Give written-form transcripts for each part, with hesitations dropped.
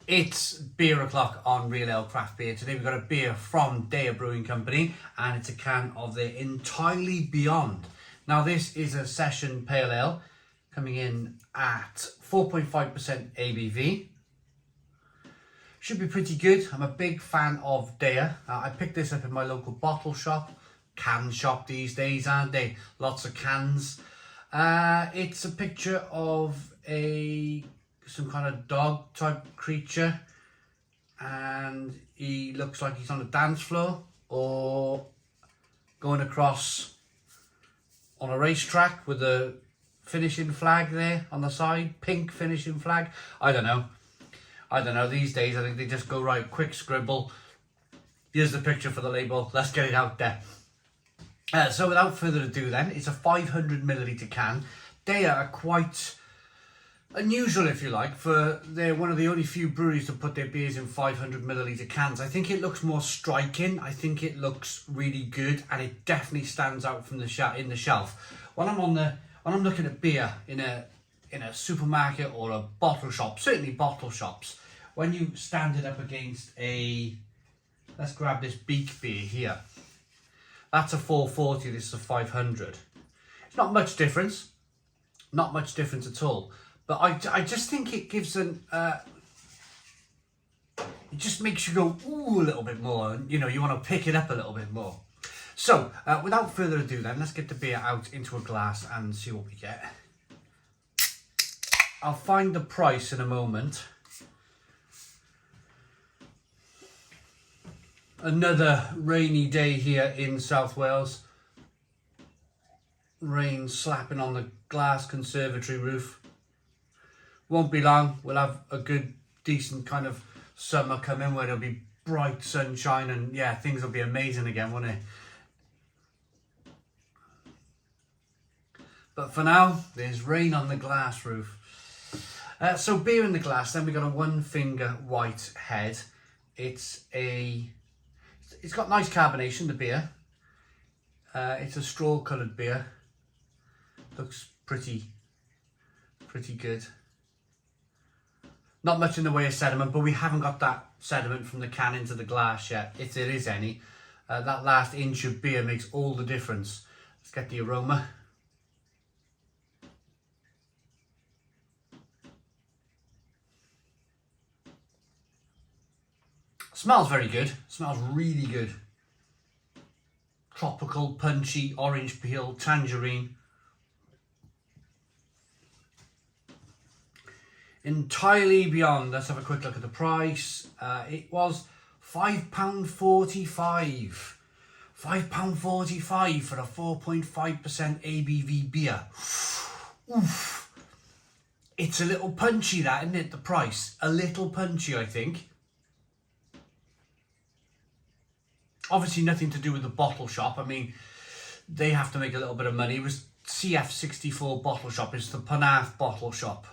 It's beer o'clock on Real Ale Craft Beer. Today we've got a beer from Deya Brewing Company and it's a can of their Entirely Beyond. Now this is a session pale ale coming in at 4.5% ABV. Should be pretty good. I'm a big fan of Deya. I picked this up in my local bottle shop, can shop these days, aren't they? Lots of cans. It's a picture of some kind of dog type creature, and he looks like he's on a dance floor or going across on a racetrack with a finishing flag there on the side, pink finishing flag. I don't know, these days I think they just go right, quick scribble, here's the picture for the label, let's get it out there. So without further ado then, it's a 500ml can. They are quite unusual, if you like, for they're one of the only few breweries to put their beers in 500ml cans. I think it looks more striking. I think it looks really good, and it definitely stands out from the shelf. When I'm looking at beer in a supermarket or a bottle shop, certainly bottle shops, when you stand it up against let's grab this Beak beer here. That's a 440. This is a 500. It's not much difference. Not much difference at all. But I just think it gives it just makes you go, ooh, a little bit more. And, you know, you want to pick it up a little bit more. So, without further ado then, let's get the beer out into a glass and see what we get. I'll find the price in a moment. Another rainy day here in South Wales. Rain slapping on the glass conservatory roof. Won't be long, we'll have a good, decent kind of summer coming where there'll be bright sunshine and yeah, things will be amazing again, won't it? But for now, there's rain on the glass roof. So beer in the glass, then we got a 1 finger white head. It's got nice carbonation, the beer. It's a straw coloured beer. Looks pretty good. Not much in the way of sediment, but we haven't got that sediment from the can into the glass yet, if there is any. That last inch of beer makes all the difference. Let's get the aroma. Smells very good. Smells really good. Tropical, punchy, orange peel, tangerine. Entirely Beyond. Let's have a quick look at the price. It was £5.45. £5.45 for a 4.5% ABV beer. Oof. It's a little punchy, that, isn't it? The price. A little punchy, I think. Obviously nothing to do with the bottle shop. I mean, they have to make a little bit of money. It was CF64 bottle shop. It's the Penarth bottle shop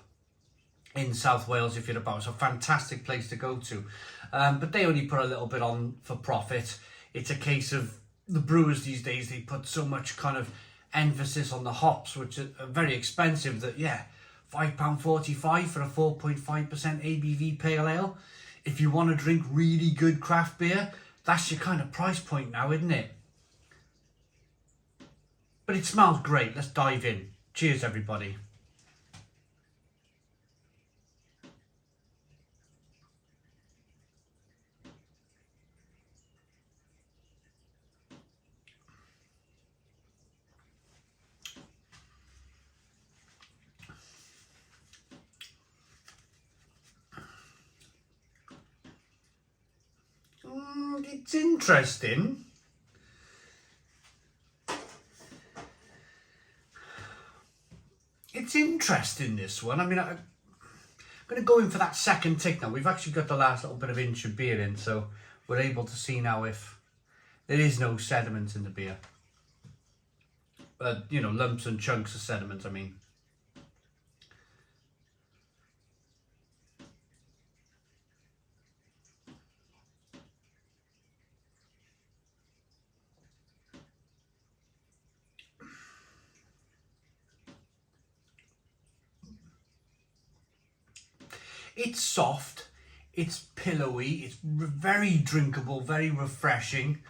in South Wales, if you're about. It's a fantastic place to go to. But they only put a little bit on for profit. It's a case of the brewers these days, they put so much kind of emphasis on the hops, which are very expensive, that, yeah, £5.45 for a 4.5% ABV pale ale. If you want to drink really good craft beer, that's your kind of price point now, isn't it? But it smells great. Let's dive in. Cheers, everybody. It's interesting. It's interesting, this one. I mean, I'm going to go in for that second tick now. We've actually got the last little bit of inch of beer in, so we're able to see now if there is no sediment in the beer. You know, lumps and chunks of sediment, I mean. It's soft, It's pillowy, it's very drinkable, very refreshing.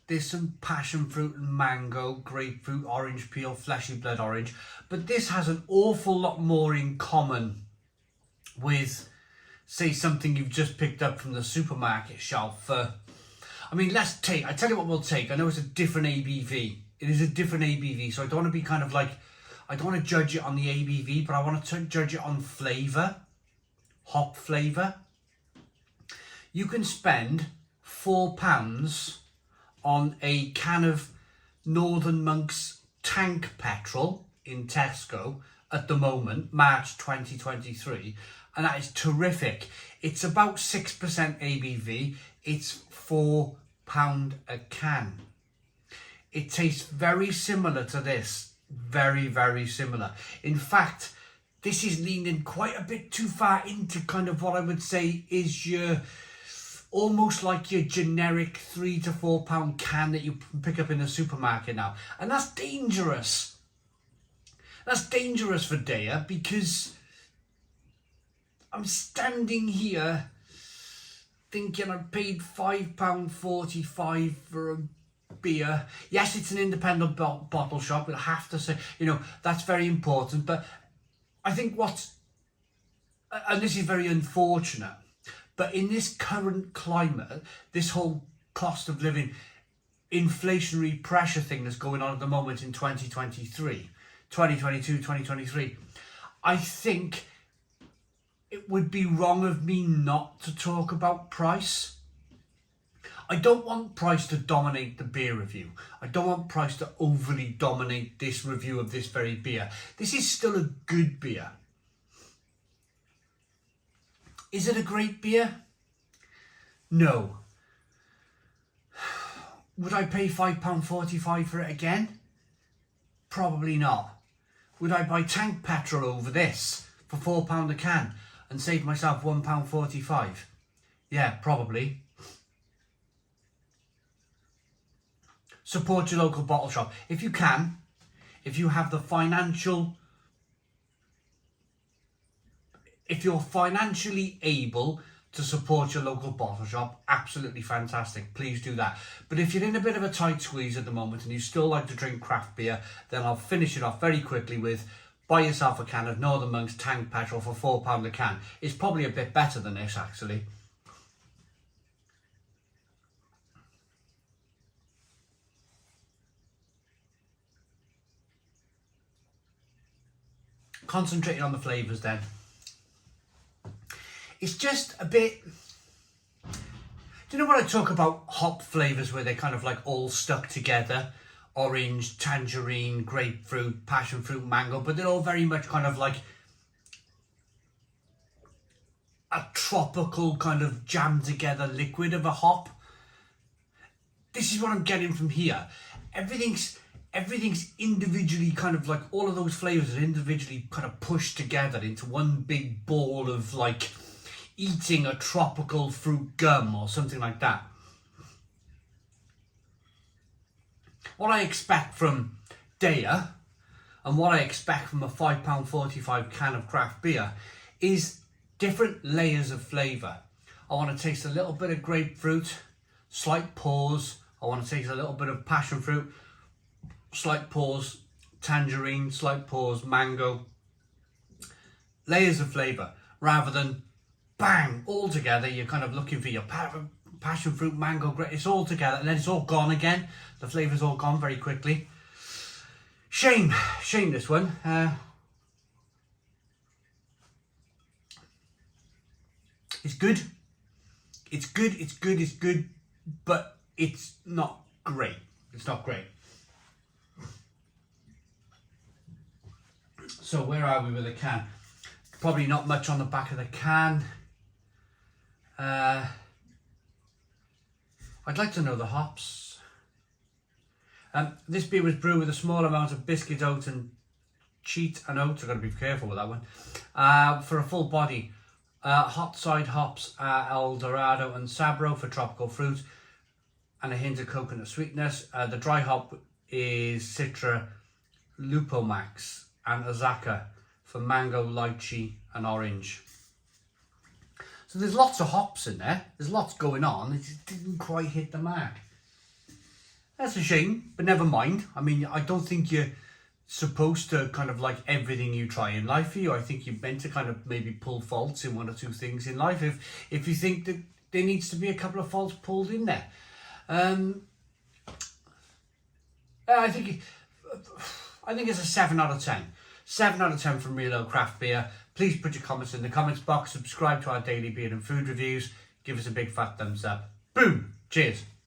There's some passion fruit and mango, grapefruit, orange peel, fleshy blood orange. But this has an awful lot more in common with, say, something you've just picked up from the supermarket shelf. I mean, I tell you what we'll take. I know it's a different ABV. It is a different ABV, so I don't want to be kind of like, I don't want to judge it on the ABV, but I want to judge it on flavour, hop flavour. You can spend £4 on a can of Northern Monk's tank petrol in Tesco at the moment, March 2023, and that is terrific. It's about 6% ABV. It's £4 a can. It tastes very similar to this. Very, very similar. In fact, this is leaning quite a bit too far into kind of what I would say is your, almost like your generic £3 to £4 can that you pick up in the supermarket now. And that's dangerous. That's dangerous for Deya, because I'm standing here thinking I paid £5.45 for a beer. Yes, it's an independent bottle shop, but I have to say, you know, that's very important. But I think and this is very unfortunate, but in this current climate, this whole cost of living, inflationary pressure thing that's going on at the moment in 2022, 2023, I think it would be wrong of me not to talk about price. I don't want price to dominate the beer review. I don't want price to overly dominate this review of this very beer. This is still a good beer. Is it a great beer? No. Would I pay £5.45 for it again? Probably not. Would I buy tank petrol over this for £4 a can and save myself £1.45? Yeah, probably. Support your local bottle shop. If you can, if you have the financial, if you're financially able to support your local bottle shop, absolutely fantastic. Please do that. But if you're in a bit of a tight squeeze at the moment and you still like to drink craft beer, then I'll finish it off very quickly with buy yourself a can of Northern Monk's tank petrol for £4 a can. It's probably a bit better than this, actually. Concentrating on the flavours then. It's just a bit, do you know when I talk about hop flavours where they're kind of like all stuck together? Orange, tangerine, grapefruit, passion fruit, mango, but they're all very much kind of like a tropical kind of jammed together liquid of a hop. This is what I'm getting from here. Everything's individually kind of like, all of those flavours are individually kind of pushed together into one big ball of like eating a tropical fruit gum or something like that. What I expect from Deya and what I expect from a £5.45 can of craft beer is different layers of flavour. I want to taste a little bit of grapefruit, slight pause. I want to taste a little bit of passion fruit, slight pause, tangerine, slight pause, mango. Layers of flavour rather than bang, all together. You're kind of looking for your passion fruit, mango, it's all together and then it's all gone again. The flavour's all gone very quickly. Shame this one. It's good. It's good, but it's not great. It's not great. So where are we with the can? Probably not much on the back of the can. I'd like to know the hops. This beer was brewed with a small amount of biscuit oat and cheat and oats. I've got to be careful with that one. For a full body. Hot side hops are El Dorado and Sabro for tropical fruit and a hint of coconut sweetness. The dry hop is Citra Lupomax and Azaka for mango, lychee and orange. So there's lots of hops in there. There's lots going on. It just didn't quite hit the mark. That's a shame, but never mind. I mean, I don't think you're supposed to kind of like everything you try in life for you. I think you're meant to kind of maybe pull faults in one or two things in life if you think that there needs to be a couple of faults pulled in there. I think it's a 7 out of 10. 7 out of 10 from Real Ale Craft Beer. Please put your comments in the comments box. Subscribe to our daily beer and food reviews. Give us a big fat thumbs up. Boom. Cheers.